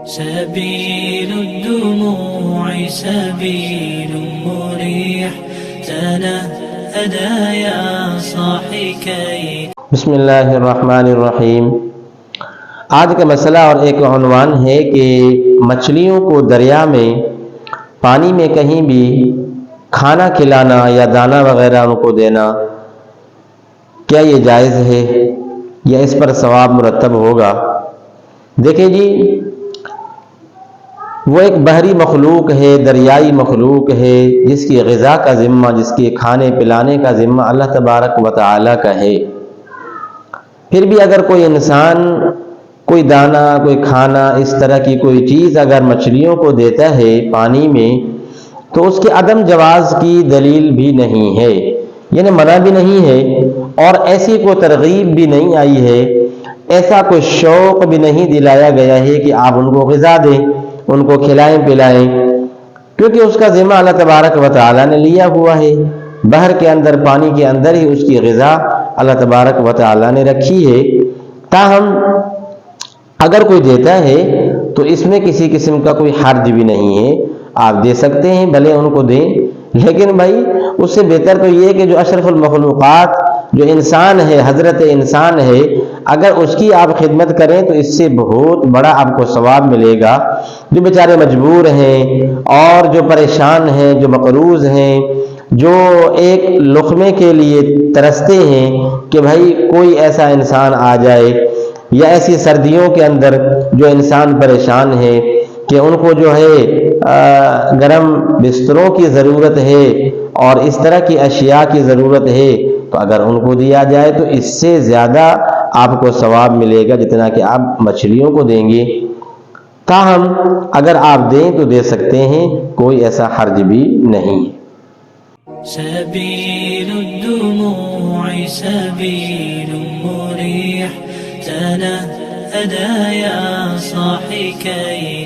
سبيل الدموع سبيل مريح تنهدى يا صاحي كي. بسم اللہ الرحمن الرحیم۔ آج کا مسئلہ اور ایک عنوان ہے کہ مچھلیوں کو دریا میں پانی میں کہیں بھی کھانا کھلانا یا دانہ وغیرہ ان کو دینا کیا یہ جائز ہے یا اس پر ثواب مرتب ہوگا؟ دیکھیں جی، وہ ایک بحری مخلوق ہے، دریائی مخلوق ہے، جس کی غذا کا ذمہ، جس کے کھانے پلانے کا ذمہ اللہ تبارک و تعالی کا ہے۔ پھر بھی اگر کوئی انسان کوئی دانہ، کوئی کھانا، اس طرح کی کوئی چیز اگر مچھلیوں کو دیتا ہے پانی میں، تو اس کے عدم جواز کی دلیل بھی نہیں ہے، یعنی منع بھی نہیں ہے، اور ایسی کوئی ترغیب بھی نہیں آئی ہے، ایسا کوئی شوق بھی نہیں دلایا گیا ہے کہ آپ ان کو غذا دیں، ان کو کھلائیں پلائیں، کیونکہ اس کا ذمہ اللہ تبارک و تعالی نے لیا ہوا ہے۔ بحر کے اندر، پانی کے اندر ہی اس کی غذا اللہ تبارک و تعالی نے رکھی ہے۔ تاہم اگر کوئی دیتا ہے تو اس میں کسی قسم کا کوئی حرج بھی نہیں ہے، آپ دے سکتے ہیں، بھلے ان کو دیں، لیکن بھائی اس سے بہتر تو یہ کہ جو اشرف المخلوقات جو انسان ہے، حضرت انسان ہے، اگر اس کی آپ خدمت کریں تو اس سے بہت بڑا آپ کو ثواب ملے گا۔ جو بیچارے مجبور ہیں اور جو پریشان ہیں، جو مقروض ہیں، جو ایک لقمے کے لیے ترستے ہیں کہ بھائی کوئی ایسا انسان آ جائے، یا ایسی سردیوں کے اندر جو انسان پریشان ہے کہ ان کو جو ہے گرم بستروں کی ضرورت ہے اور اس طرح کی اشیاء کی ضرورت ہے، تو اگر ان کو دیا جائے تو اس سے زیادہ آپ کو ثواب ملے گا جتنا کہ آپ مچھلیوں کو دیں گے۔ تاہم اگر آپ دیں تو دے سکتے ہیں، کوئی ایسا حرج بھی نہیں ہے۔ سبيل الدموع سبيل مريح تنهدى يا صاحي كي